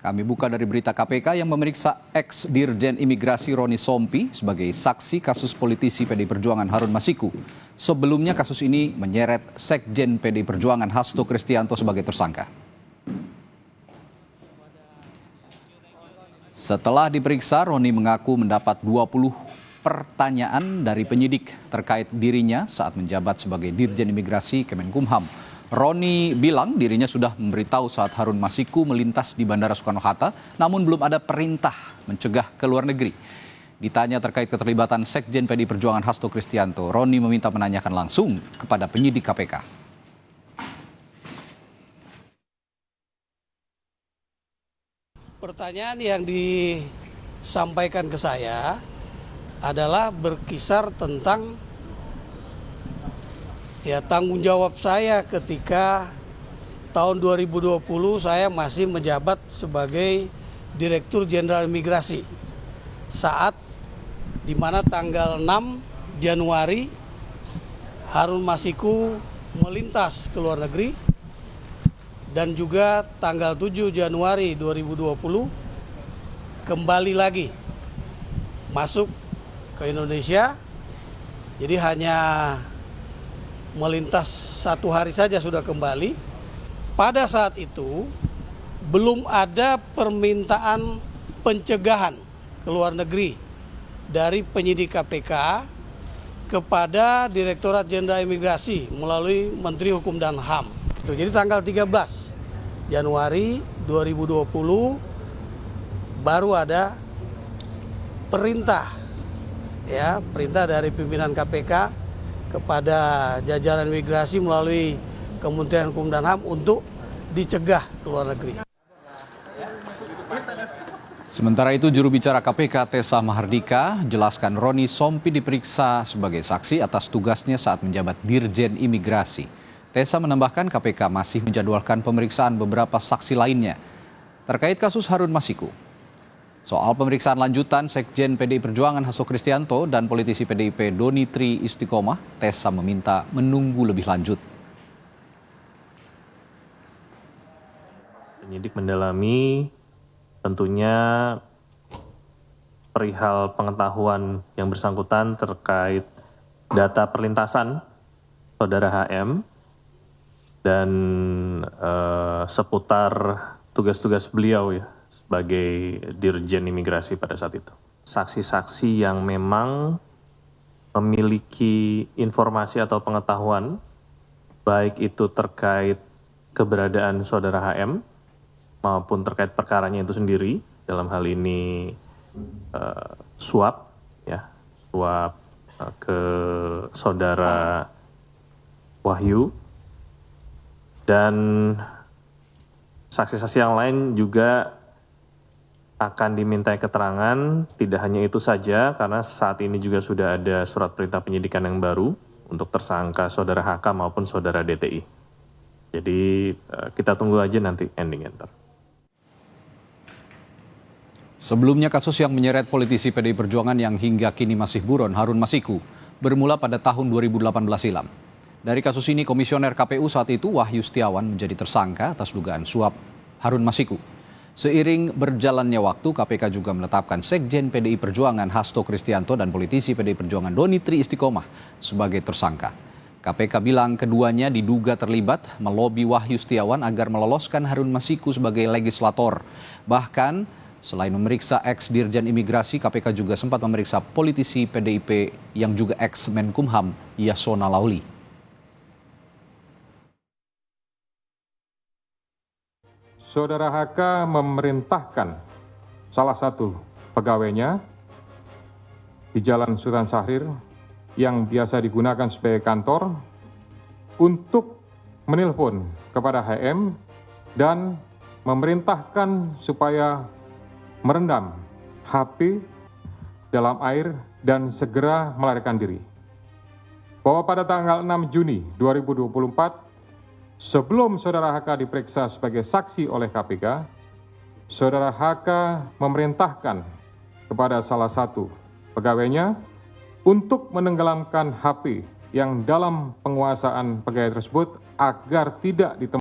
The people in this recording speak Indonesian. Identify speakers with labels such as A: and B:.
A: Kami buka dari berita KPK yang memeriksa ex-Dirjen Imigrasi Roni Sompi sebagai saksi kasus politisi PDI Perjuangan Harun Masiku. Sebelumnya kasus ini menyeret Sekjen PDI Perjuangan Hasto Kristianto sebagai tersangka. Setelah diperiksa, Roni mengaku mendapat 20 pertanyaan dari penyidik terkait dirinya saat menjabat sebagai Dirjen Imigrasi Kemenkumham. Roni bilang dirinya sudah memberitahu saat Harun Masiku melintas di Bandara Soekarno-Hatta, namun belum ada perintah mencegah ke luar negeri. Ditanya terkait keterlibatan Sekjen PDI Perjuangan Hasto Kristianto, Roni meminta menanyakan langsung kepada penyidik KPK.
B: Pertanyaan yang disampaikan ke saya adalah berkisar tentang tanggung jawab saya ketika tahun 2020 saya masih menjabat sebagai Direktur Jenderal Imigrasi. Saat di mana tanggal 6 Januari Harun Masiku melintas ke luar negeri dan juga tanggal 7 Januari 2020 kembali lagi masuk ke Indonesia. Jadi hanya melintas 1 hari saja sudah kembali. Pada saat itu belum ada permintaan pencegahan ke luar negeri dari penyidik KPK kepada Direktorat Jenderal Imigrasi melalui Menteri Hukum dan HAM. Jadi tanggal 13 Januari 2020 baru ada perintah dari pimpinan KPK kepada jajaran imigrasi melalui Kementerian Hukum dan HAM untuk dicegah ke luar negeri.
A: Sementara itu, juru bicara KPK Tessa Mahardika jelaskan Roni Sompi diperiksa sebagai saksi atas tugasnya saat menjabat Dirjen Imigrasi. Tessa menambahkan KPK masih menjadwalkan pemeriksaan beberapa saksi lainnya terkait kasus Harun Masiku. Soal pemeriksaan lanjutan Sekjen PDI Perjuangan Hasto Kristianto dan politisi PDIP Doni Tri Istiqomah, Tessa meminta menunggu lebih lanjut.
C: Penyidik mendalami tentunya perihal pengetahuan yang bersangkutan terkait data perlintasan saudara HM dan seputar tugas-tugas beliau sebagai Dirjen Imigrasi pada saat itu. Saksi-saksi yang memang memiliki informasi atau pengetahuan, baik itu terkait keberadaan saudara HM maupun terkait perkaranya itu sendiri, dalam hal ini suap ke saudara Wahyu, dan saksi-saksi yang lain juga akan dimintai keterangan. Tidak hanya itu saja, karena saat ini juga sudah ada surat perintah penyidikan yang baru untuk tersangka saudara HK maupun saudara DTI. Jadi kita tunggu aja nanti endingnya.
A: Sebelumnya kasus yang menyeret politisi PDI Perjuangan yang hingga kini masih buron, Harun Masiku, bermula pada tahun 2018 silam. Dari kasus ini, Komisioner KPU saat itu Wahyu Setiawan menjadi tersangka atas dugaan suap Harun Masiku. Seiring berjalannya waktu, KPK juga menetapkan Sekjen PDI Perjuangan Hasto Kristianto dan politisi PDI Perjuangan Doni Tri Istiqomah sebagai tersangka. KPK bilang keduanya diduga terlibat melobi Wahyu Setiawan agar meloloskan Harun Masiku sebagai legislator. Bahkan selain memeriksa ex-Dirjen Imigrasi, KPK juga sempat memeriksa politisi PDIP yang juga ex-Menkumham Yasona Lauli.
D: Saudara HK memerintahkan salah satu pegawainya di Jalan Sultan Syahrir yang biasa digunakan sebagai kantor untuk menelpon kepada HM dan memerintahkan supaya merendam HP dalam air dan segera melarikan diri. Bahwa pada tanggal 6 Juni 2024, sebelum saudara HK diperiksa sebagai saksi oleh KPK, saudara HK memerintahkan kepada salah satu pegawainya untuk menenggelamkan HP yang dalam penguasaan pegawai tersebut agar tidak ditemukan